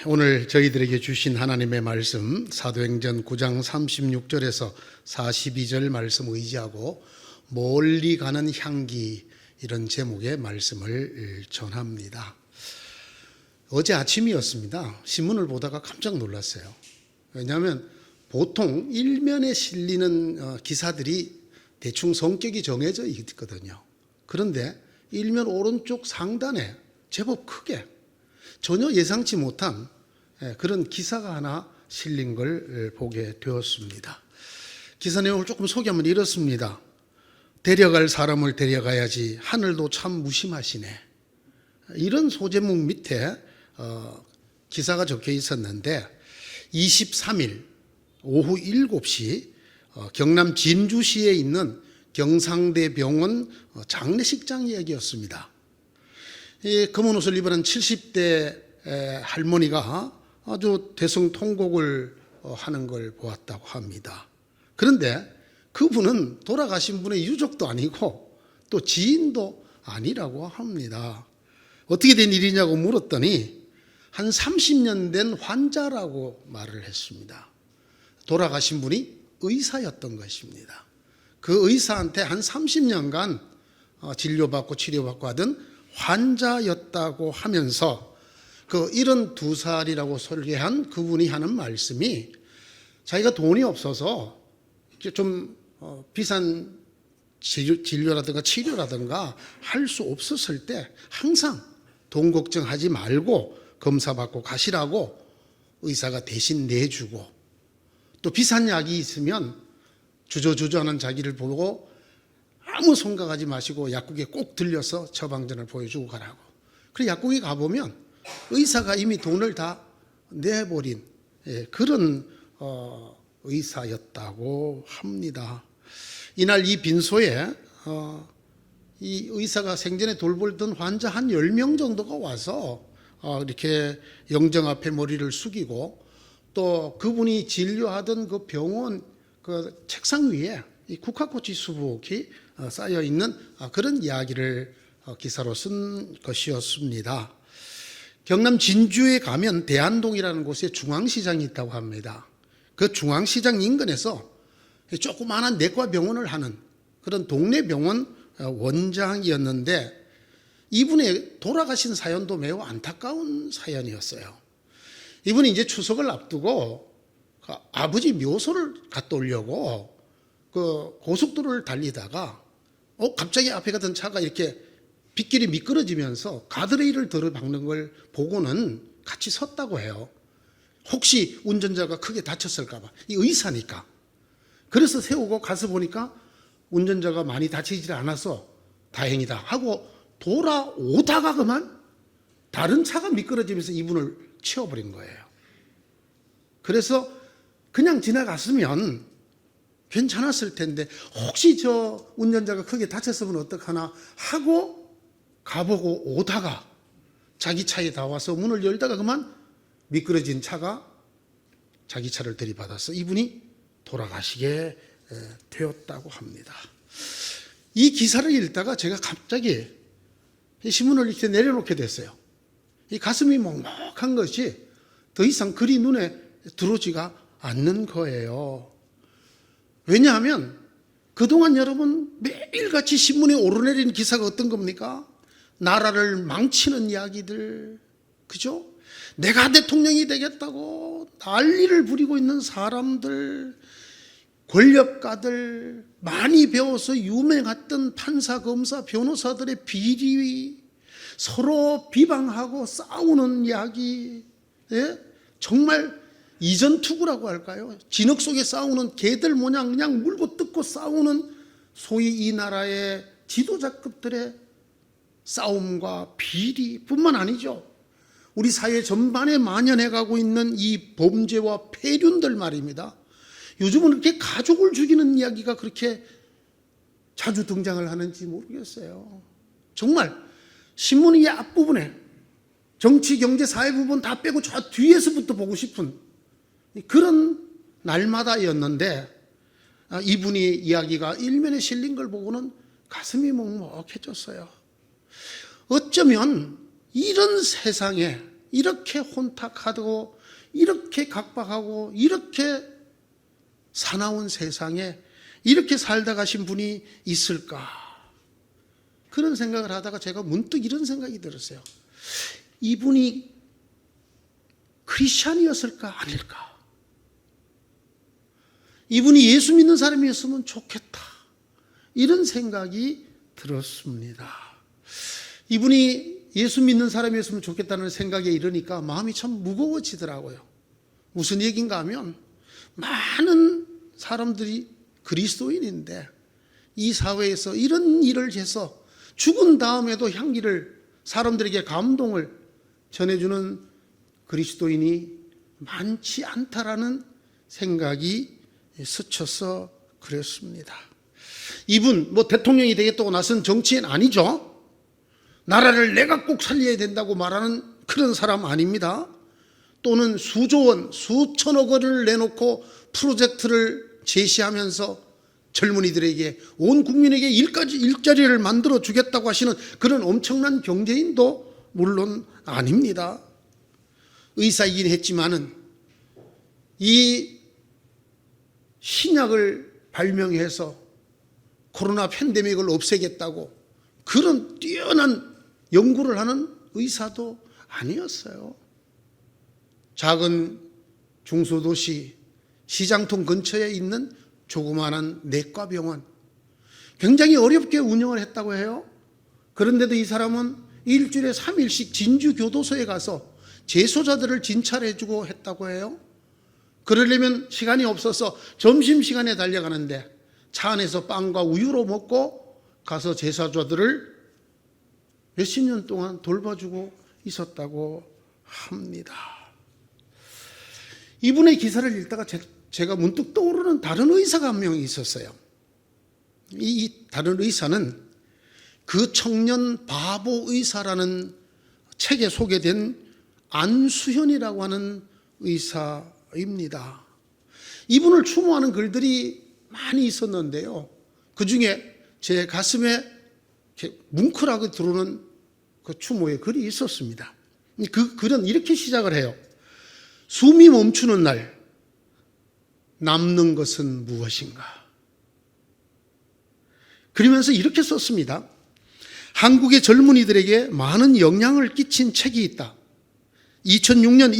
오늘 저희들에게 주신 하나님의 말씀 사도행전 9장 36절에서 42절 말씀 의지하고 멀리 가는 향기, 이런 제목의 말씀을 전합니다. 어제 아침이었습니다. 신문을 보다가 깜짝 놀랐어요. 왜냐하면 보통 일면에 실리는 기사들이 대충 성격이 정해져 있거든요. 그런데 일면 오른쪽 상단에 제법 크게 전혀 예상치 못한 그런 기사가 하나 실린 걸 보게 되었습니다. 기사 내용을 조금 소개하면 이렇습니다. 데려갈 사람을 데려가야지 하늘도 참 무심하시네. 이런 소제목 밑에 기사가 적혀 있었는데 23일 오후 7시 경남 진주시에 있는 경상대병원 장례식장 이야기였습니다. 이 검은 옷을 입은 한 70대 할머니가 아주 대성통곡을 하는 걸 보았다고 합니다. 그런데 그분은 돌아가신 분의 유족도 아니고 또 지인도 아니라고 합니다. 어떻게 된 일이냐고 물었더니 한 30년 된 환자라고 말을 했습니다. 돌아가신 분이 의사였던 것입니다. 그 의사한테 한 30년간 진료받고 치료받고 하던 환자였다고 하면서 그 72살이라고 설계한 그분이 하는 말씀이 자기가 돈이 없어서 좀 비싼 진료라든가 치료라든가 할 수 없었을 때 항상 돈 걱정하지 말고 검사받고 가시라고 의사가 대신 내주고, 또 비싼 약이 있으면 주저주저하는 자기를 보고 아무 생각하지 마시고 약국에 꼭 들려서 처방전을 보여주고 가라고. 그래 약국에 가보면 의사가 이미 돈을 다 내버린 그런 의사였다고 합니다. 이날 이 빈소에 이 의사가 생전에 돌보던 환자 한 10명 정도가 와서 이렇게 영정 앞에 머리를 숙이고, 또 그분이 진료하던 그 병원 그 책상 위에 이 국화꽃이 수북이 쌓여 있는 그런 이야기를 기사로 쓴 것이었습니다. 경남 진주에 가면 대안동이라는 곳에 중앙시장이 있다고 합니다. 그 중앙시장 인근에서 조그마한 내과 병원을 하는 그런 동네 병원 원장이었는데, 이분의 돌아가신 사연도 매우 안타까운 사연이었어요. 이분이 이제 추석을 앞두고 아버지 묘소를 갔다 오려고 그 고속도로를 달리다가 갑자기 앞에 가던 차가 이렇게 빗길이 미끄러지면서 가드레일을 들어박는 걸 보고는 같이 섰다고 해요. 혹시 운전자가 크게 다쳤을까 봐. 이 의사니까. 그래서 세우고 가서 보니까 운전자가 많이 다치지 않아서 다행이다 하고 돌아오다가 그만 다른 차가 미끄러지면서 이분을 치워버린 거예요. 그래서 그냥 지나갔으면 괜찮았을 텐데 혹시 저 운전자가 크게 다쳤으면 어떡하나 하고 가보고 오다가 자기 차에 다 와서 문을 열다가 그만 미끄러진 차가 자기 차를 들이받아서 이분이 돌아가시게 되었다고 합니다. 이 기사를 읽다가 제가 갑자기 이 신문을 이렇게 내려놓게 됐어요. 이 가슴이 먹먹한 것이 더 이상 글이 눈에 들어오지가 않는 거예요. 왜냐하면 그동안 여러분 매일같이 신문에 오르내리는 기사가 어떤 겁니까? 나라를 망치는 이야기들, 그죠? 내가 대통령이 되겠다고 난리를 부리고 있는 사람들, 권력가들, 많이 배워서 유명했던 판사, 검사, 변호사들의 비리, 서로 비방하고 싸우는 이야기, 정말 이전투구라고 할까요? 진흙 속에 싸우는 개들 모양 그냥 물고 뜯고 싸우는 소위 이 나라의 지도자급들의 싸움과 비리뿐만 아니죠. 우리 사회 전반에 만연해가고 있는 이 범죄와 폐륜들 말입니다. 요즘은 이렇게 가족을 죽이는 이야기가 그렇게 자주 등장을 하는지 모르겠어요. 정말 신문의 앞부분에 정치, 경제, 사회 부분 다 빼고 저 뒤에서부터 보고 싶은 그런 날마다였는데, 이분이 이야기가 일면에 실린 걸 보고는 가슴이 먹먹해졌어요. 어쩌면 이런 세상에 이렇게 혼탁하고 이렇게 각박하고 이렇게 사나운 세상에 이렇게 살다 가신 분이 있을까? 그런 생각을 하다가 제가 문득 이런 생각이 들었어요. 이분이 크리스찬이었을까? 아닐까? 이분이 예수 믿는 사람이었으면 좋겠다. 이런 생각이 들었습니다. 이분이 예수 믿는 사람이었으면 좋겠다는 생각에 이르니까 마음이 참 무거워지더라고요. 무슨 얘기인가 하면 많은 사람들이 그리스도인인데 이 사회에서 이런 일을 해서 죽은 다음에도 향기를 사람들에게 감동을 전해주는 그리스도인이 많지 않다라는 생각이 스쳐서 그랬습니다. 이분 대통령이 되겠다고 나선 정치인 아니죠. 나라를 내가 꼭 살려야 된다고 말하는 그런 사람 아닙니다. 또는 수조 원, 수천억 원을 내놓고 프로젝트를 제시하면서 젊은이들에게 온 국민에게 일자리를 만들어 주겠다고 하시는 그런 엄청난 경제인도 물론 아닙니다. 의사이긴 했지만은 이 신약을 발명해서 코로나 팬데믹을 없애겠다고 그런 뛰어난 연구를 하는 의사도 아니었어요. 작은 중소도시 시장통 근처에 있는 조그마한 내과병원 굉장히 어렵게 운영을 했다고 해요. 그런데도 이 사람은 일주일에 3일씩 진주교도소에 가서 재소자들을 진찰해주고 했다고 해요. 그러려면 시간이 없어서 점심시간에 달려가는데 차 안에서 빵과 우유로 먹고 가서 재소자들을 몇십 년 동안 돌봐주고 있었다고 합니다. 이분의 기사를 읽다가 제가 문득 떠오르는 다른 의사가 한 명 있었어요. 이 다른 의사는 그 청년 바보 의사라는 책에 소개된 안수현이라고 하는 의사입니다. 이분을 추모하는 글들이 많이 있었는데요. 그 중에 제 가슴에 뭉클하게 들어오는 그 추모의 글이 있었습니다. 그 글은 이렇게 시작을 해요. 숨이 멈추는 날 남는 것은 무엇인가? 그러면서 이렇게 썼습니다. 한국의 젊은이들에게 많은 영향을 끼친 책이 있다. 2006년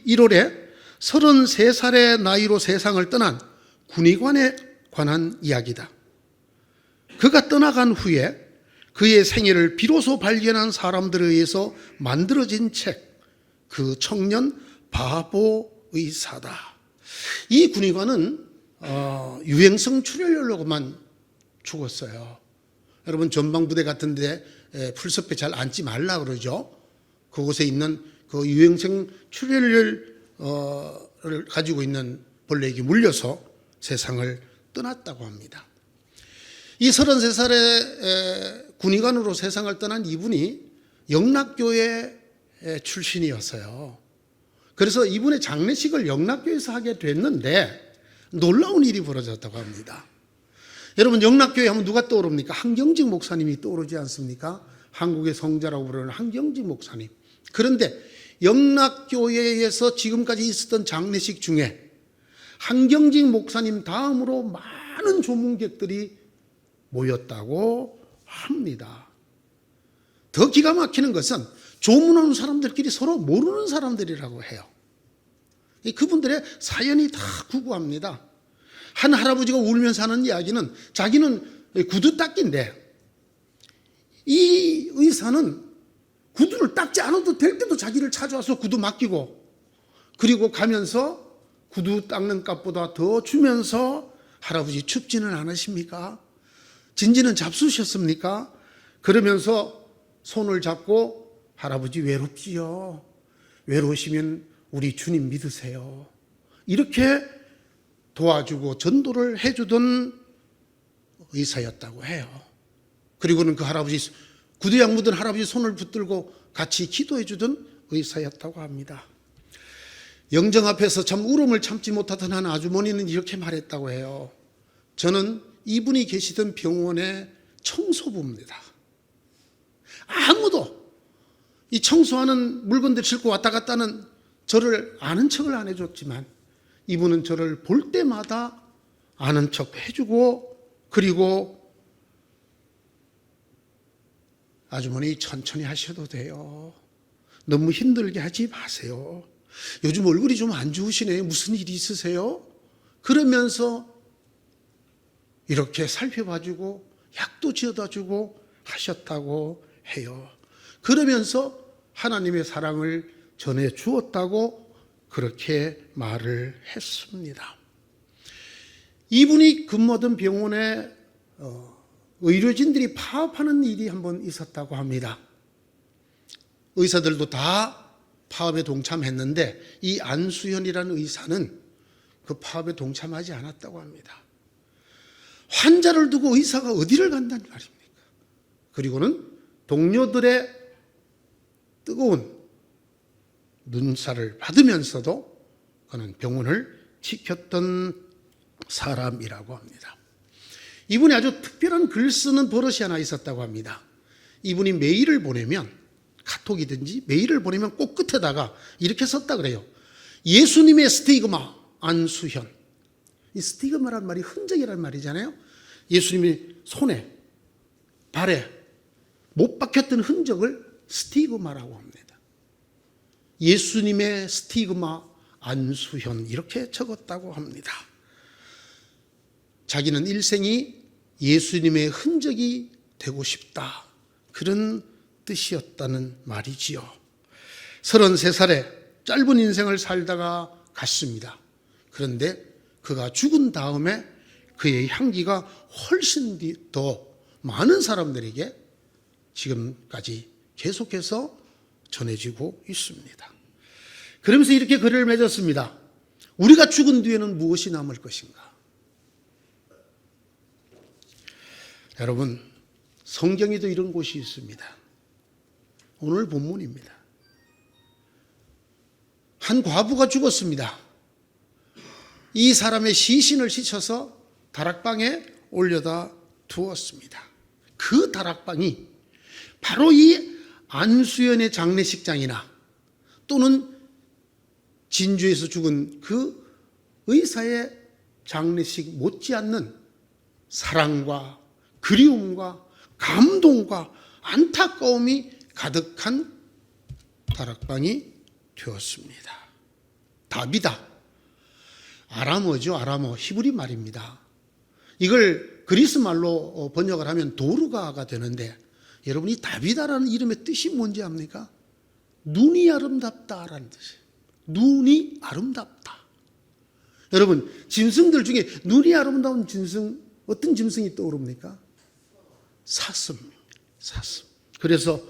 1월에 33살의 나이로 세상을 떠난 군의관에 관한 이야기다. 그가 떠나간 후에 그의 생애를 비로소 발견한 사람들에 의해서 만들어진 책, 그 청년 바보 의사다. 이 군의관은 유행성 출혈로만 죽었어요. 여러분 전방부대 같은 데 풀숲에 잘 앉지 말라 그러죠. 그곳에 있는 그 유행성 출혈을 가지고 있는 벌레에게 물려서 세상을 떠났다고 합니다. 이 33살의 군의관으로 세상을 떠난 이분이 영락교회 출신이었어요. 그래서 이분의 장례식을 영락교회에서 하게 됐는데 놀라운 일이 벌어졌다고 합니다. 여러분 영락교회 하면 누가 떠오릅니까? 한경직 목사님이 떠오르지 않습니까? 한국의 성자라고 부르는 한경직 목사님. 그런데 영락교회에서 지금까지 있었던 장례식 중에 한경직 목사님 다음으로 많은 조문객들이 모였다고 합니다. 더 기가 막히는 것은 조문하는 사람들끼리 서로 모르는 사람들이라고 해요. 그분들의 사연이 다 구구합니다. 한 할아버지가 울면서 하는 이야기는 자기는 구두 닦기인데 이 의사는 구두를 닦지 않아도 될 때도 자기를 찾아와서 구두 맡기고 그리고 가면서 구두 닦는 값보다 더 주면서 할아버지 춥지는 않으십니까? 진지는 잡수셨습니까? 그러면서 손을 잡고 할아버지 외롭지요. 외로우시면 우리 주님 믿으세요. 이렇게 도와주고 전도를 해주던 의사였다고 해요. 그리고는 그 할아버지 구두약 묻은 할아버지 손을 붙들고 같이 기도해주던 의사였다고 합니다. 영정 앞에서 참 울음을 참지 못하던 한 아주머니는 이렇게 말했다고 해요. 저는 이분이 계시던 병원의 청소부입니다. 아무도 이 청소하는 물건들 싣고 왔다 갔다 하는 저를 아는 척을 안 해줬지만 이분은 저를 볼 때마다 아는 척 해주고, 그리고 아주머니 천천히 하셔도 돼요. 너무 힘들게 하지 마세요. 요즘 얼굴이 좀 안 좋으시네요. 무슨 일이 있으세요? 그러면서 이렇게 살펴봐주고 약도 지어다주고 하셨다고 해요. 그러면서 하나님의 사랑을 전해 주었다고 그렇게 말을 했습니다. 이분이 근무하던 병원에 의료진들이 파업하는 일이 한번 있었다고 합니다. 의사들도 다 파업에 동참했는데 이 안수현이라는 의사는 그 파업에 동참하지 않았다고 합니다. 환자를 두고 의사가 어디를 간다는 말입니까? 그리고는 동료들의 뜨거운 눈살을 받으면서도 그는 병원을 지켰던 사람이라고 합니다. 이분이 아주 특별한 글 쓰는 버릇이 하나 있었다고 합니다. 이분이 메일을 보내면, 카톡이든지 메일을 보내면 꼭 끝에다가 이렇게 썼다 그래요. 예수님의 스티그마 안수현. 이 스티그마란 말이 흔적이란 말이잖아요. 예수님이 손에, 발에 못 박혔던 흔적을 스티그마라고 합니다. 예수님의 스티그마 안수현, 이렇게 적었다고 합니다. 자기는 일생이 예수님의 흔적이 되고 싶다, 그런 뜻이었다는 말이지요. 33살에 짧은 인생을 살다가 갔습니다. 그런데 그가 죽은 다음에 그의 향기가 훨씬 더 많은 사람들에게 지금까지 계속해서 전해지고 있습니다. 그러면서 이렇게 글을 맺었습니다. 우리가 죽은 뒤에는 무엇이 남을 것인가? 여러분, 성경에도 이런 곳이 있습니다. 오늘 본문입니다. 한 과부가 죽었습니다. 이 사람의 시신을 씻어서 다락방에 올려다 두었습니다. 그 다락방이 바로 이 안수현의 장례식장이나 또는 진주에서 죽은 그 의사의 장례식 못지않는 사랑과 그리움과 감동과 안타까움이 가득한 다락방이 되었습니다. 다비다. 아람어죠. 아람어. 히브리 말입니다. 이걸 그리스 말로 번역을 하면 도르가가 되는데, 여러분 이 다비다라는 이름의 뜻이 뭔지 압니까? 눈이 아름답다라는 뜻이에요. 눈이 아름답다. 여러분, 짐승들 중에 눈이 아름다운 짐승, 어떤 짐승이 떠오릅니까? 사슴. 그래서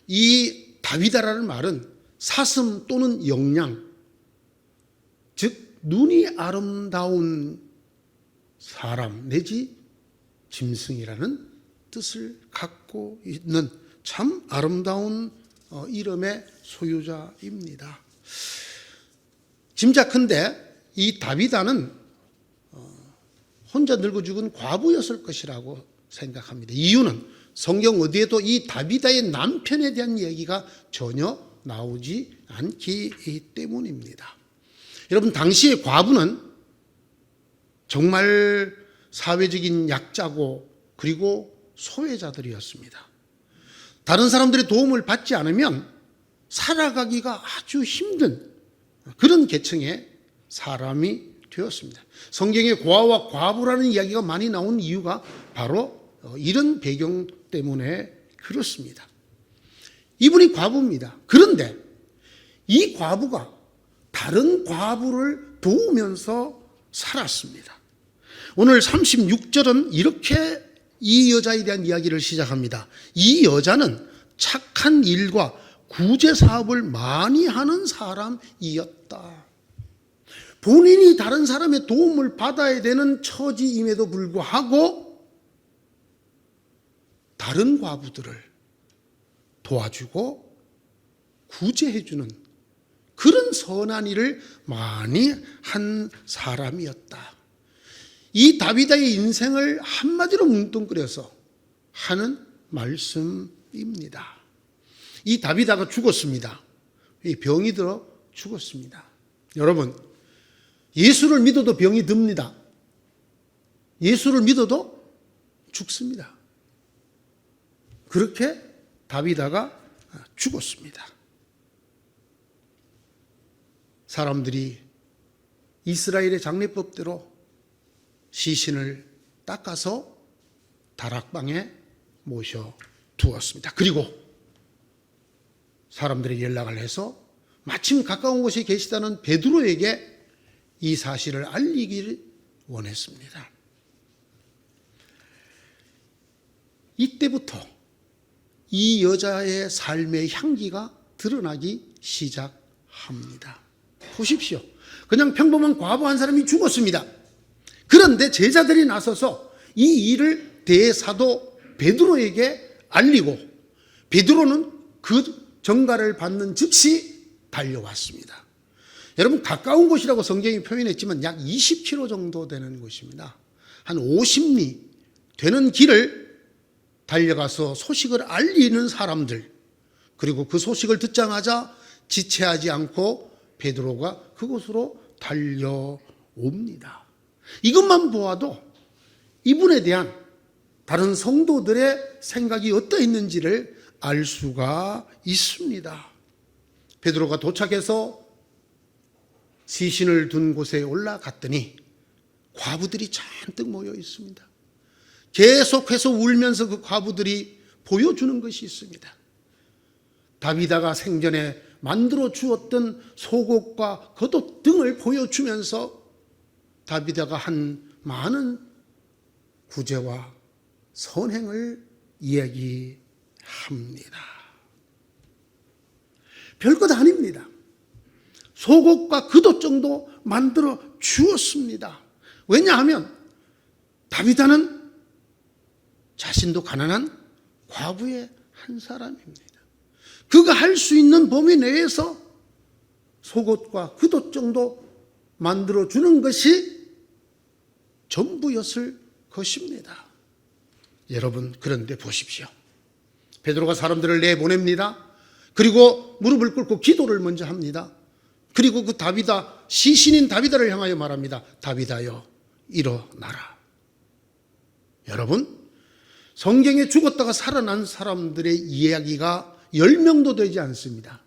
이 다비다라는 말은 사슴 또는 영양, 즉 눈이 아름다운 사람 내지 짐승이라는 뜻을 갖고 있는 참 아름다운 이름의 소유자입니다. 짐작컨대 이 다비다는 혼자 늙어 죽은 과부였을 것이라고 생각합니다. 이유는 성경 어디에도 이 다비다의 남편에 대한 얘기가 전혀 나오지 않기 때문입니다. 여러분, 당시의 과부는 정말 사회적인 약자고 그리고 소외자들이었습니다. 다른 사람들의 도움을 받지 않으면 살아가기가 아주 힘든 그런 계층의 사람이 되었습니다. 성경에 고아와 과부라는 이야기가 많이 나온 이유가 바로 이런 배경 때문에 그렇습니다. 이분이 과부입니다. 그런데 이 과부가 다른 과부를 도우면서 살았습니다. 오늘 36절은 이렇게 이 여자에 대한 이야기를 시작합니다. 이 여자는 착한 일과 구제 사업을 많이 하는 사람이었다. 본인이 다른 사람의 도움을 받아야 되는 처지임에도 불구하고 다른 과부들을 도와주고 구제해주는 그런 선한 일을 많이 한 사람이었다. 이 다비다의 인생을 한마디로 뭉뚱그려서 하는 말씀입니다. 이 다비다가 죽었습니다. 이 병이 들어 죽었습니다. 여러분, 예수를 믿어도 병이 듭니다. 예수를 믿어도 죽습니다. 그렇게 다비다가 죽었습니다. 사람들이 이스라엘의 장례법대로 시신을 닦아서 다락방에 모셔 두었습니다. 그리고 사람들에게 연락을 해서 마침 가까운 곳에 계시다는 베드로에게 이 사실을 알리기를 원했습니다. 이때부터 이 여자의 삶의 향기가 드러나기 시작합니다. 보십시오. 그냥 평범한 과부 한 사람이 죽었습니다. 그런데 제자들이 나서서 이 일을 대사도 베드로에게 알리고 베드로는 그 전가를 받는 즉시 달려왔습니다. 여러분, 가까운 곳이라고 성경이 표현했지만 약 20km 정도 되는 곳입니다. 한 50리 되는 길을 달려가서 소식을 알리는 사람들, 그리고 그 소식을 듣자마자 지체하지 않고 베드로가 그곳으로 달려옵니다. 이것만 보아도 이분에 대한 다른 성도들의 생각이 어떠했는지를 알 수가 있습니다. 베드로가 도착해서 시신을 둔 곳에 올라갔더니 과부들이 잔뜩 모여 있습니다. 계속해서 울면서 그 과부들이 보여주는 것이 있습니다. 다비다가 생전에 만들어 주었던 속옷과 겉옷 등을 보여주면서 다비다가 한 많은 구제와 선행을 이야기합니다. 별것 아닙니다. 속옷과 겉옷 정도 만들어 주었습니다. 왜냐하면 다비다는 자신도 가난한 과부의 한 사람입니다. 그가 할 수 있는 범위 내에서 속옷과 겉옷 정도 만들어주는 것이 전부였을 것입니다. 여러분, 그런데 보십시오. 베드로가 사람들을 내보냅니다. 그리고 무릎을 꿇고 기도를 먼저 합니다. 그리고 그 다비다, 시신인 다비다를 향하여 말합니다. 다비다여, 일어나라. 여러분, 성경에 죽었다가 살아난 사람들의 이야기가 10명도 되지 않습니다.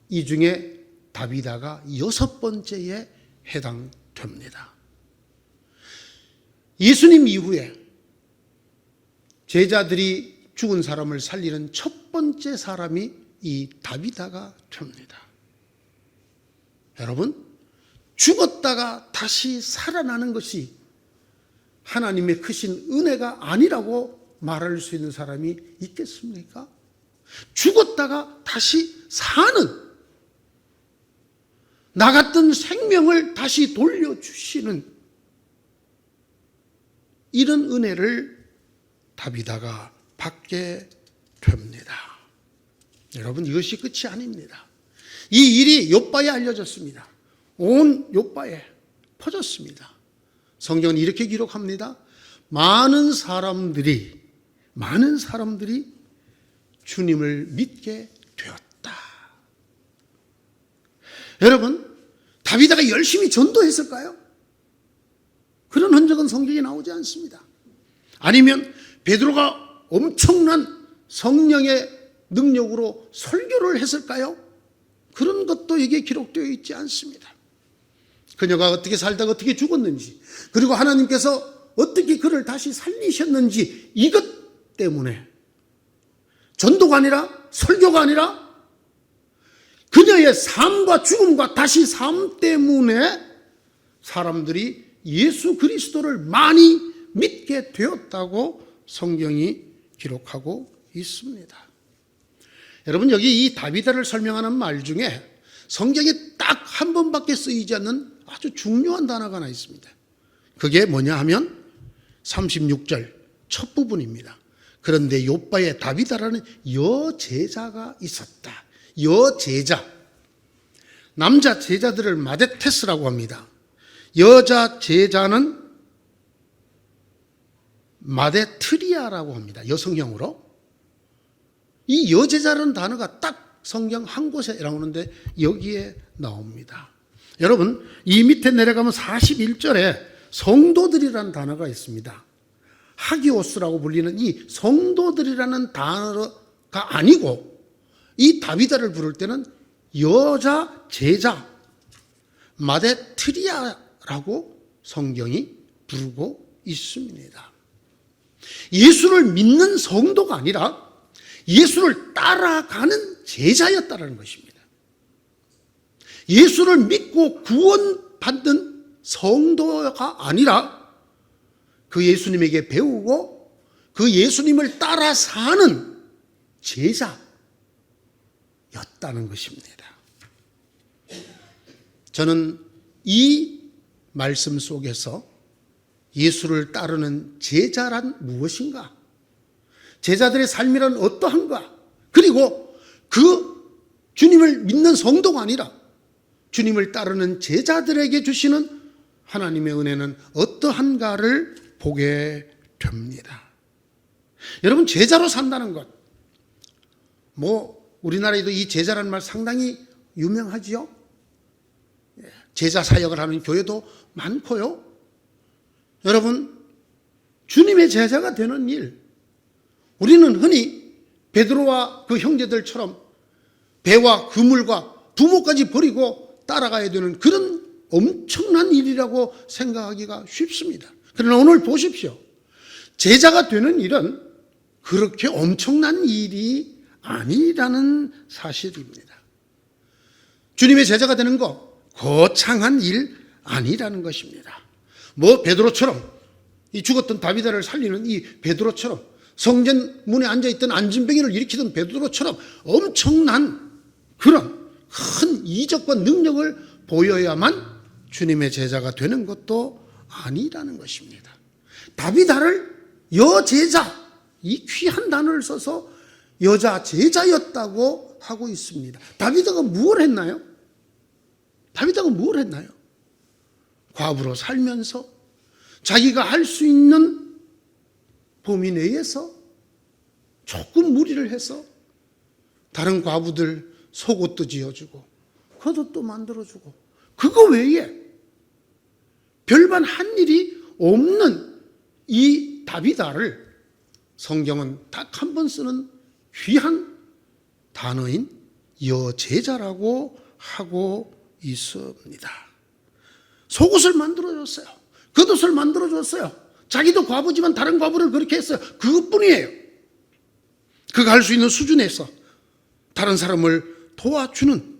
이 중에 다비다가 6번째에 해당됩니다. 예수님 이후에 제자들이 죽은 사람을 살리는 첫 번째 사람이 이 다비다가 됩니다. 여러분, 죽었다가 다시 살아나는 것이 하나님의 크신 은혜가 아니라고 말할 수 있는 사람이 있겠습니까? 죽었다가 다시 사는, 나갔던 생명을 다시 돌려주시는 이런 은혜를 다비다가 받게 됩니다. 여러분, 이것이 끝이 아닙니다. 이 일이 욥바에 알려졌습니다. 온 욥바에 퍼졌습니다. 성경은 이렇게 기록합니다. 많은 사람들이 주님을 믿게 되었다. 여러분, 다비다가 열심히 전도했을까요? 그런 흔적은 성경에 나오지 않습니다. 아니면 베드로가 엄청난 성령의 능력으로 설교를 했을까요? 그런 것도 여기에 기록되어 있지 않습니다. 그녀가 어떻게 살다가 어떻게 죽었는지, 그리고 하나님께서 어떻게 그를 다시 살리셨는지, 이것 때문에 전도가 아니라 설교가 아니라 그녀의 삶과 죽음과 다시 삶 때문에 사람들이 예수 그리스도를 많이 믿게 되었다고 성경이 기록하고 있습니다. 여러분, 여기 이 다비다를 설명하는 말 중에 성경에 딱 한 번밖에 쓰이지 않는 아주 중요한 단어가 하나 있습니다. 그게 뭐냐 하면 36절 첫 부분입니다. 그런데 욥바에 다비다라는 여제자가 있었다. 여제자. 남자 제자들을 마데테스라고 합니다. 여자 제자는 마데트리아라고 합니다. 여성형으로. 이 여제자라는 단어가 딱 성경 한 곳에 나오는데 여기에 나옵니다. 여러분, 이 밑에 내려가면 41절에 성도들이라는 단어가 있습니다. 하기오스라고 불리는 이 성도들이라는 단어가 아니고 이 다비다를 부를 때는 여자 제자 마데트리아라고 성경이 부르고 있습니다. 예수를 믿는 성도가 아니라 예수를 따라가는 제자였다는 것입니다. 예수를 믿고 구원받는 성도가 아니라 그 예수님에게 배우고 그 예수님을 따라 사는 제자였다는 것입니다. 저는 이 말씀 속에서 예수를 따르는 제자란 무엇인가? 제자들의 삶이란 어떠한가? 그리고 그 주님을 믿는 성도가 아니라 주님을 따르는 제자들에게 주시는 하나님의 은혜는 어떠한가를 보게 됩니다. 여러분, 제자로 산다는 것, 우리나라에도 이 제자라는 말 상당히 유명하지요? 제자 사역을 하는 교회도 많고요. 여러분, 주님의 제자가 되는 일, 우리는 흔히 베드로와 그 형제들처럼 배와 그물과 부모까지 버리고 따라가야 되는 그런 엄청난 일이라고 생각하기가 쉽습니다. 그러나 오늘 보십시오. 제자가 되는 일은 그렇게 엄청난 일이 아니라는 사실입니다. 주님의 제자가 되는 거 거창한 일 아니라는 것입니다. 베드로처럼, 이 죽었던 다비다를 살리는 이 베드로처럼, 성전 문에 앉아있던 안진뱅이를 일으키던 베드로처럼 엄청난 그런 큰 이적과 능력을 보여야만 주님의 제자가 되는 것도 아니라는 것입니다. 다비다를 여제자, 이 귀한 단어를 써서 여자 제자였다고 하고 있습니다. 다비다가 뭘 했나요? 다비다가 뭘 했나요? 과부로 살면서 자기가 할 수 있는 범위 내에서 조금 무리를 해서 다른 과부들 속옷도 지어주고 겉옷도 만들어주고, 그거 외에 별반 한 일이 없는 이 다비다를 성경은 딱 한 번 쓰는 귀한 단어인 여제자라고 하고 있습니다. 속옷을 만들어줬어요. 겉옷을 만들어줬어요. 자기도 과부지만 다른 과부를 그렇게 했어요. 그것뿐이에요. 그가 할 수 있는 수준에서 다른 사람을 도와주는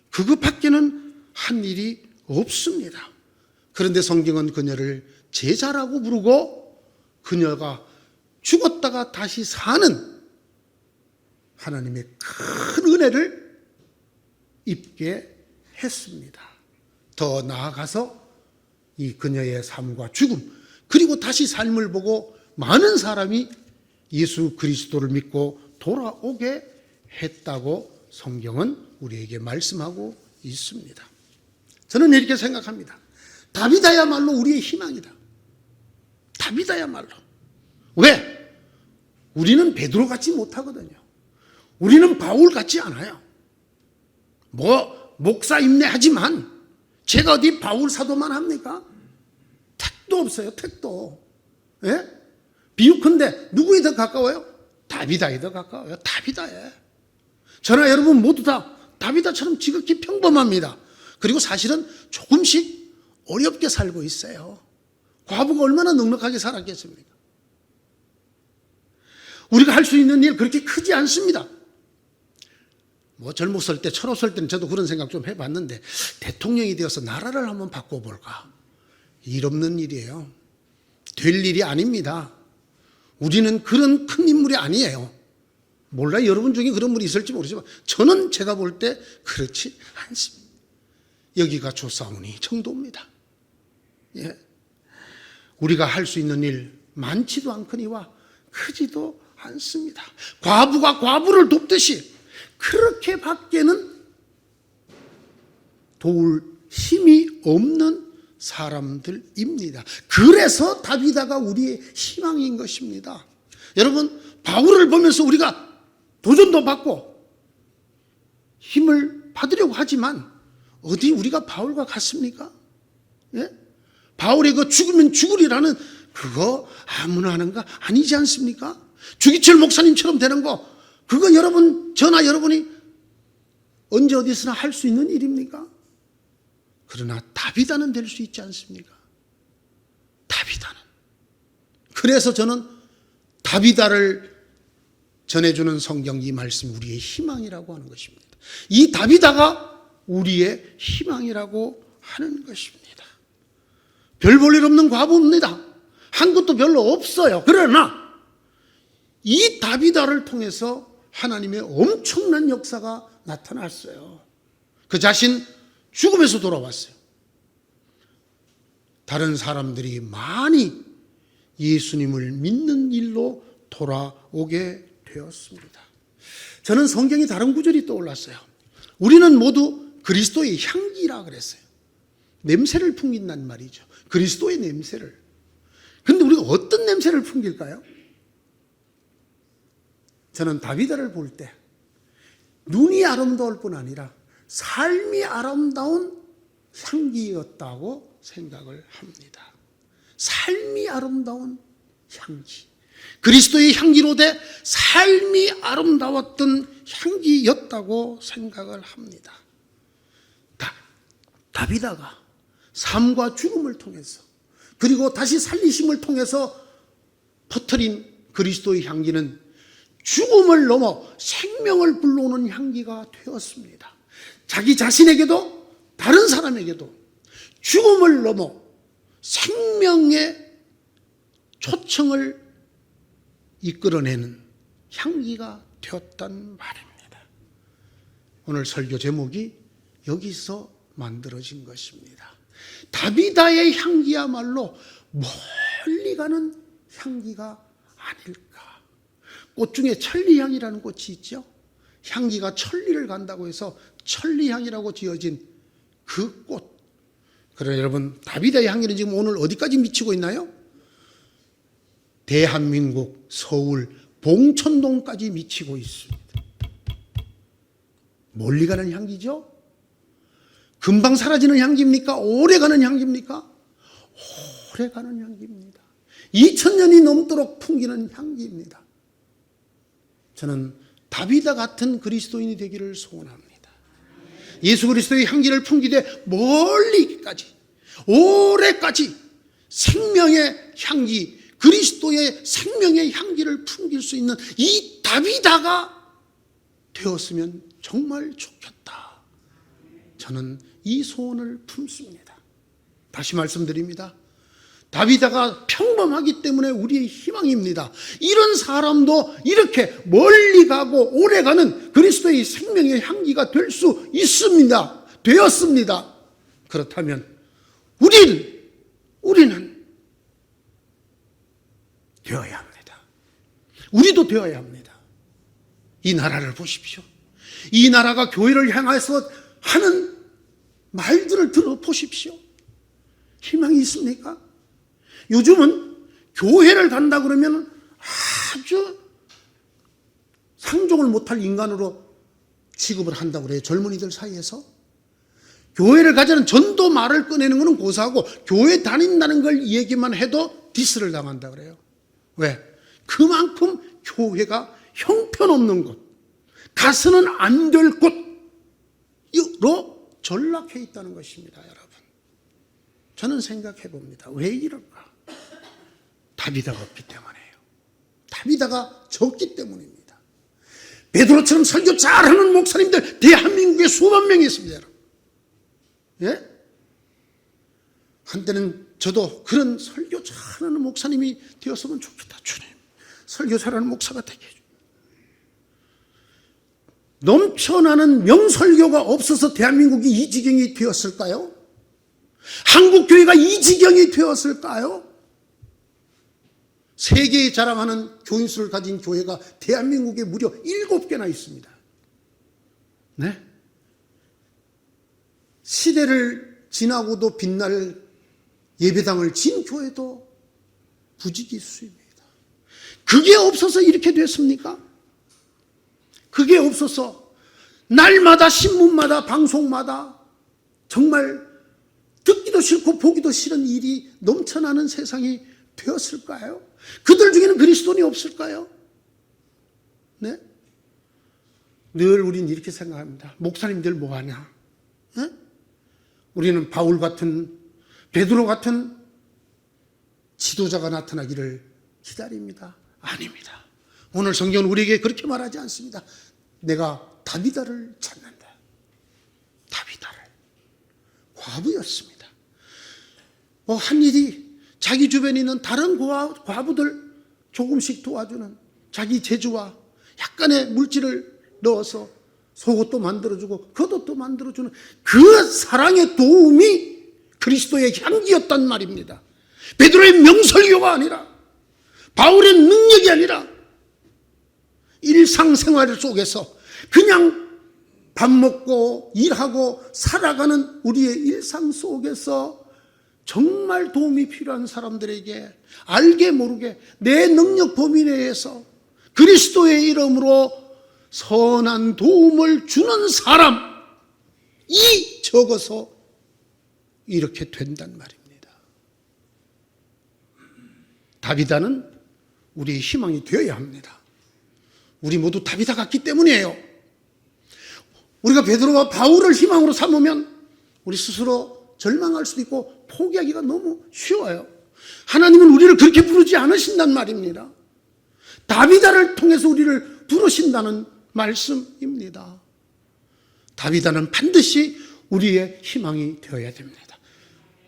그것밖에는 한 일이 없습니다. 그런데 성경은 그녀를 제자라고 부르고 그녀가 죽었다가 다시 사는 하나님의 큰 은혜를 입게 했습니다. 더 나아가서 이 그녀의 삶과 죽음, 그리고 다시 삶을 보고 많은 사람이 예수 그리스도를 믿고 돌아오게 했다고 성경은 우리에게 말씀하고 있습니다. 저는 이렇게 생각합니다. 다비다야말로 우리의 희망이다. 다비다야말로. 왜? 우리는 베드로 같지 못하거든요. 우리는 바울 같지 않아요. 목사 임내하지만 제가 어디 바울 사도만 합니까? 택도 없어요. 택도. 예? 비유컨대 누구에 더 가까워요? 다비다에 더 가까워요. 다비다에. 저나 여러분 모두 다 다비다처럼 지극히 평범합니다. 그리고 사실은 조금씩 어렵게 살고 있어요. 과부가 얼마나 넉넉하게 살았겠습니까? 우리가 할 수 있는 일 그렇게 크지 않습니다. 젊었을 때, 철없을 때는 저도 그런 생각 좀 해봤는데, 대통령이 되어서 나라를 한번 바꿔볼까? 일 없는 일이에요. 될 일이 아닙니다. 우리는 그런 큰 인물이 아니에요. 몰라요. 여러분 중에 그런 분이 있을지 모르지만 저는 제가 볼 때 그렇지 않습니다. 여기가 조사오니 정도입니다. 예. 우리가 할 수 있는 일 많지도 않거니와 크지도 않습니다. 과부가 과부를 돕듯이 그렇게 밖에는 도울 힘이 없는 사람들입니다. 그래서 다비다가 우리의 희망인 것입니다. 여러분, 바울을 보면서 우리가 도전도 받고 힘을 받으려고 하지만 어디 우리가 바울과 같습니까? 예? 바울의 그 죽으면 죽으리라는 그거 아무나 하는 거 아니지 않습니까? 주기철 목사님처럼 되는 거 그거 여러분 저나 여러분이 언제 어디서나 할 수 있는 일입니까? 그러나 다비다는 될 수 있지 않습니까? 다비다는. 그래서 저는 다비다를 전해주는 성경 이 말씀이 우리의 희망이라고 하는 것입니다. 이 다비다가 우리의 희망이라고 하는 것입니다. 별 볼 일 없는 과부입니다. 한 것도 별로 없어요. 그러나 이 다비다를 통해서 하나님의 엄청난 역사가 나타났어요. 그 자신 죽음에서 돌아왔어요. 다른 사람들이 많이 예수님을 믿는 일로 돌아오게 되었습니다. 저는 성경이 다른 구절이 떠올랐어요. 우리는 모두 그리스도의 향기라 그랬어요. 냄새를 풍긴단 말이죠. 그리스도의 냄새를. 그런데 우리가 어떤 냄새를 풍길까요? 저는 다비다를 볼 때 눈이 아름다울 뿐 아니라 삶이 아름다운 향기였다고 생각을 합니다. 삶이 아름다운 향기. 그리스도의 향기로 돼 삶이 아름다웠던 향기였다고 생각을 합니다. 다비다가 삶과 죽음을 통해서 그리고 다시 살리심을 통해서 퍼뜨린 그리스도의 향기는 죽음을 넘어 생명을 불러오는 향기가 되었습니다. 자기 자신에게도 다른 사람에게도 죽음을 넘어 생명의 초청을 이끌어내는 향기가 되었단 말입니다. 오늘 설교 제목이 여기서 만들어진 것입니다. 다비다의 향기야말로 멀리 가는 향기가 아닐까. 꽃 중에 천리향이라는 꽃이 있죠. 향기가 천리를 간다고 해서 천리향이라고 지어진 그 꽃. 그러나 여러분, 다비다의 향기는 지금 오늘 어디까지 미치고 있나요? 대한민국 서울 봉천동까지 미치고 있습니다. 멀리 가는 향기죠? 금방 사라지는 향기입니까? 오래 가는 향기입니까? 오래 가는 향기입니다. 2000년이 넘도록 풍기는 향기입니다. 저는 다비다 같은 그리스도인이 되기를 소원합니다. 예수 그리스도의 향기를 풍기되 멀리까지 오래까지 생명의 향기, 그리스도의 생명의 향기를 풍길 수 있는 이 다비다가 되었으면 정말 좋겠다. 저는 이 소원을 품습니다. 다시 말씀드립니다. 다비다가 평범하기 때문에 우리의 희망입니다. 이런 사람도 이렇게 멀리 가고 오래 가는 그리스도의 생명의 향기가 될 수 있습니다. 되었습니다. 그렇다면 우리는 되어야 합니다. 우리도 되어야 합니다. 이 나라를 보십시오. 이 나라가 교회를 향해서 하는 말들을 들어보십시오. 희망이 있습니까? 요즘은 교회를 간다 그러면 아주 상종을 못할 인간으로 취급을 한다고 그래요. 젊은이들 사이에서. 교회를 가자는 전도 말을 꺼내는 것은 고사하고 교회 다닌다는 걸 얘기만 해도 디스를 당한다 그래요. 왜? 그만큼 교회가 형편없는 곳, 가서는 안 될 곳으로 전락해 있다는 것입니다, 여러분. 저는 생각해 봅니다. 왜 이럴까? 다비다가 없기 때문이에요. 다비다가 적기 때문입니다. 베드로처럼 설교 잘하는 목사님들 대한민국에 수만 명이 있습니다, 여러분. 예? 한때는 저도 그런 설교 잘하는 목사님이 되었으면 좋겠다. 주님, 설교 잘하는 목사가 되게 해줘. 넘쳐나는 명설교가 없어서 대한민국이 이 지경이 되었을까요? 한국교회가 이 지경이 되었을까요? 세계에 자랑하는 교인수를 가진 교회가 대한민국에 무려 7개나 있습니다. 네? 시대를 지나고도 빛날 예배당을 진 교회도 부지기수입니다. 그게 없어서 이렇게 됐습니까? 그게 없어서 날마다 신문마다 방송마다 정말 듣기도 싫고 보기도 싫은 일이 넘쳐나는 세상이 되었을까요? 그들 중에는 그리스도인이 없을까요? 네? 늘 우린 이렇게 생각합니다. 목사님들 뭐하냐? 네? 우리는 바울 같은, 베드로 같은 지도자가 나타나기를 기다립니다. 아닙니다. 오늘 성경은 우리에게 그렇게 말하지 않습니다. 내가 다비다를 찾는다. 다비다를. 과부였습니다. 한 일이 자기 주변에 있는 다른 과부들 조금씩 도와주는, 자기 재주와 약간의 물질을 넣어서 속옷도 만들어주고 겉옷도 만들어주는 그 사랑의 도움이 그리스도의 향기였단 말입니다. 베드로의 명설교가 아니라, 바울의 능력이 아니라, 일상생활 속에서 그냥 밥 먹고 일하고 살아가는 우리의 일상 속에서 정말 도움이 필요한 사람들에게 알게 모르게 내 능력 범위 내에서 그리스도의 이름으로 선한 도움을 주는 사람이 적어서 이렇게 된단 말입니다. 다비다는 우리의 희망이 되어야 합니다. 우리 모두 다비다 같기 때문이에요. 우리가 베드로와 바울을 희망으로 삼으면 우리 스스로 절망할 수도 있고 포기하기가 너무 쉬워요. 하나님은 우리를 그렇게 부르지 않으신단 말입니다. 다비다를 통해서 우리를 부르신다는 말씀입니다. 다비다는 반드시 우리의 희망이 되어야 됩니다.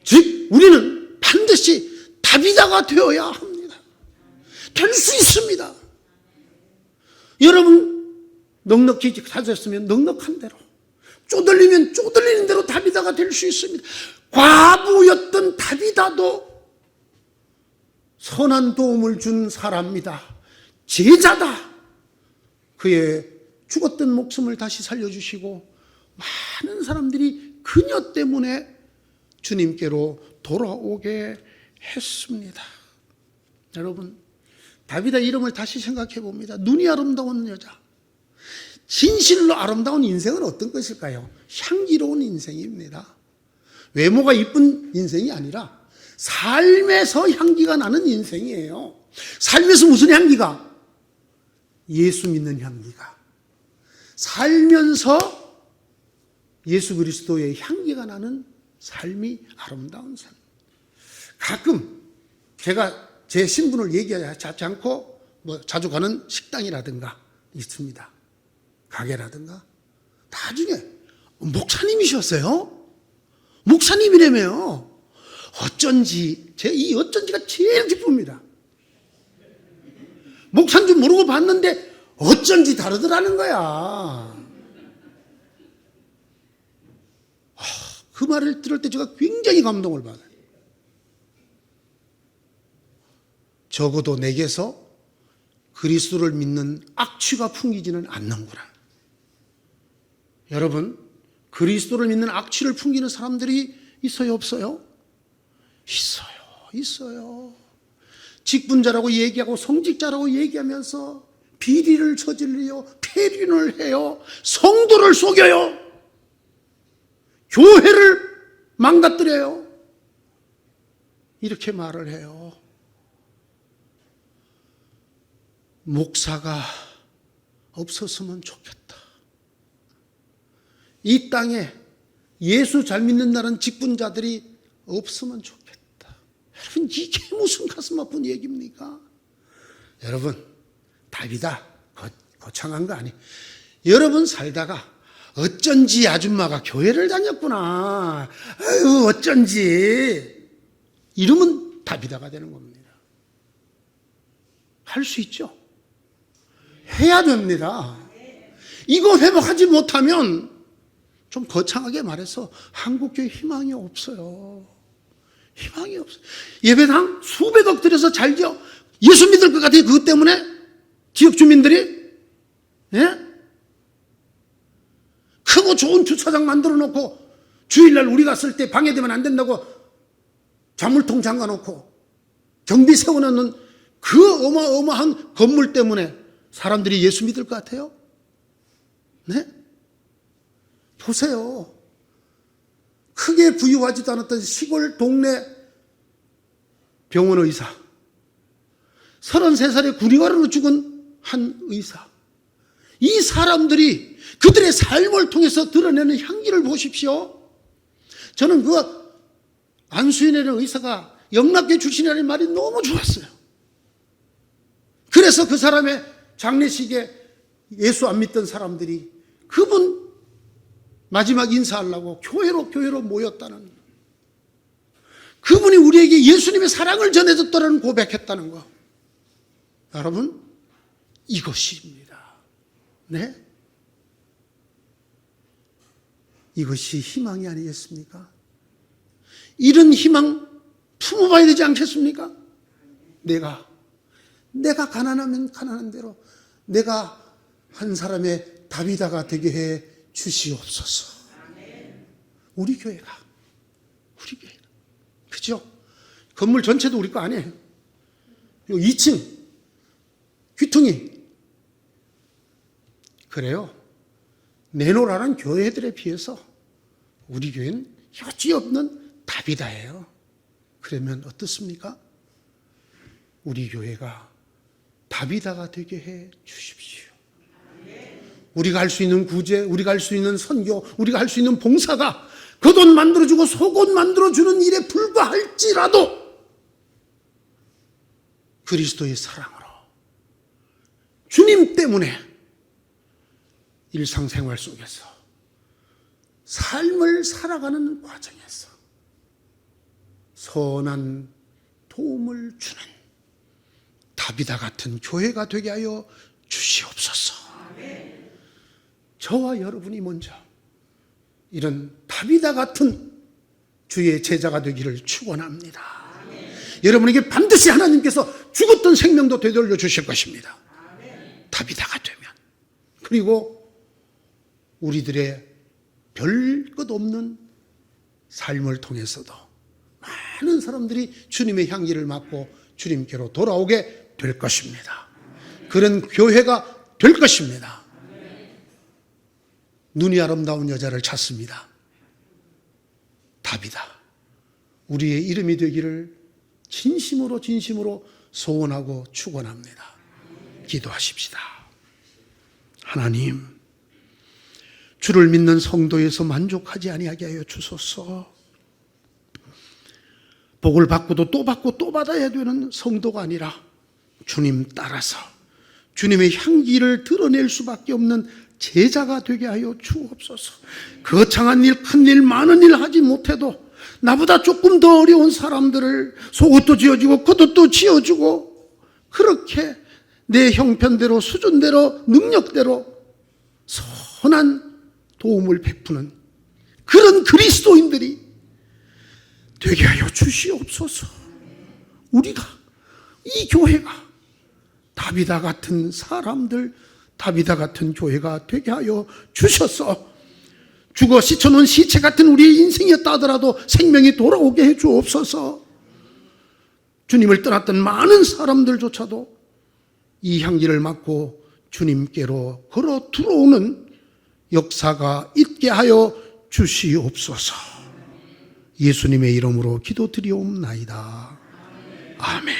즉 우리는 반드시 다비다가 되어야 합니다. 될 수 있습니다. 여러분 넉넉히 가졌으면 넉넉한 대로, 쪼들리면 쪼들리는 대로 다비다가 될 수 있습니다. 과부였던 다비다도 선한 도움을 준 사람이다. 제자다. 그의 죽었던 목숨을 다시 살려주시고 많은 사람들이 그녀 때문에 주님께로 돌아오게 했습니다. 여러분, 다비다 이름을 다시 생각해 봅니다. 눈이 아름다운 여자. 진실로 아름다운 인생은 어떤 것일까요? 향기로운 인생입니다. 외모가 이쁜 인생이 아니라 삶에서 향기가 나는 인생이에요. 삶에서 무슨 향기가? 예수 믿는 향기가. 살면서 예수 그리스도의 향기가 나는 삶이 아름다운 삶. 가끔 제가 제 신분을 얘기하지 않고 자주 가는 식당이라든가 있습니다. 가게라든가. 나중에 목사님이셨어요? 목사님이라며요. 어쩐지 이 어쩐지가 제일 기쁩니다. 목사인 줄 모르고 봤는데 어쩐지 다르더라는 거야. 그 말을 들을 때 제가 굉장히 감동을 받아요. 적어도 내게서 그리스도를 믿는 악취가 풍기지는 않는구나. 여러분, 그리스도를 믿는 악취를 풍기는 사람들이 있어요, 없어요? 있어요. 직분자라고 얘기하고 성직자라고 얘기하면서 비리를 저질러요, 폐륜을 해요, 성도를 속여요, 교회를 망가뜨려요. 이렇게 말을 해요. 목사가 없었으면 좋겠다. 이 땅에 예수 잘 믿는 나라는 직분자들이 없으면 좋겠다. 여러분, 이게 무슨 가슴 아픈 얘기입니까? 여러분, 다비다 거창한 거 아니에요. 여러분 살다가 어쩐지 아줌마가 교회를 다녔구나, 아유 어쩐지, 이러면 다비다가 되는 겁니다. 할 수 있죠? 해야 됩니다. 이거 회복하지 못하면, 좀 거창하게 말해서 한국교회 희망이 없어요. 희망이 없어요. 예배당 수백억 들여서 잘죠. 예수 믿을 것 같아요. 그것 때문에 지역 주민들이, 예? 크고 좋은 주차장 만들어 놓고 주일날 우리 갔을 때 방해되면 안 된다고 자물통 잠가 놓고 경비 세워놓는 그 어마어마한 건물 때문에 사람들이 예수 믿을 것 같아요? 네? 보세요. 크게 부유하지도 않았던 시골 동네 병원 의사, 33살에 구리와르로 죽은 한 의사, 이 사람들이 그들의 삶을 통해서 드러내는 향기를 보십시오. 저는 그 안수인이라는 의사가 영락교 출신이라는 말이 너무 좋았어요. 그래서 그 사람의 장례식에 예수 안 믿던 사람들이 그분 마지막 인사하려고 교회로 모였다는, 그분이 우리에게 예수님의 사랑을 전해줬다는 고백했다는 거. 여러분, 이것입니다. 네? 이것이 희망이 아니겠습니까? 이런 희망 품어봐야 되지 않겠습니까? 내가 가난하면 가난한 대로 내가 한 사람의 다비다가 되게 해 주시옵소서. 우리 교회가. 그죠? 건물 전체도 우리 거 아니에요. 2층 귀퉁이. 그래요. 내노라는 교회들에 비해서 우리 교회는 여지없는 다비다예요. 그러면 어떻습니까? 우리 교회가 다비다가 되게 해 주십시오. 우리가 할 수 있는 구제, 우리가 할 수 있는 선교, 우리가 할 수 있는 봉사가 겉옷 만들어주고 속옷 만들어주는 일에 불과할지라도 그리스도의 사랑으로, 주님 때문에 일상생활 속에서 삶을 살아가는 과정에서 선한 도움을 주는 다비다 같은 교회가 되게 하여 주시옵소서. 저와 여러분이 먼저 이런 다비다 같은 주의 제자가 되기를 축원합니다. 여러분에게 반드시 하나님께서 죽었던 생명도 되돌려 주실 것입니다. 다비다가 되면. 그리고 우리들의 별 것 없는 삶을 통해서도 많은 사람들이 주님의 향기를 맡고 주님께로 돌아오게 될 것입니다. 그런 교회가 될 것입니다. 눈이 아름다운 여자를 찾습니다. 다비다. 우리의 이름이 되기를 진심으로 소원하고 축원합니다. 기도하십시다. 하나님, 주를 믿는 성도에서 만족하지 아니하게 하여 주소서. 복을 받고도 또 받고 또 받아야 되는 성도가 아니라 주님 따라서 주님의 향기를 드러낼 수밖에 없는 제자가 되게 하여 주옵소서. 거창한 일, 큰 일, 많은 일 하지 못해도 나보다 조금 더 어려운 사람들을 속옷도 지어주고 겉옷도 지어주고 그렇게 내 형편대로 수준대로 능력대로 선한 도움을 베푸는 그런 그리스도인들이 되게 하여 주시옵소서. 우리가, 이 교회가 다비다 같은 사람들, 다비다 같은 교회가 되게 하여 주셔서 죽어 씻어놓은 시체 같은 우리의 인생이었다 하더라도 생명이 돌아오게 해 주옵소서. 주님을 떠났던 많은 사람들조차도 이 향기를 맡고 주님께로 걸어 들어오는 역사가 있게 하여 주시옵소서. 예수님의 이름으로 기도드리옵나이다. 아멘.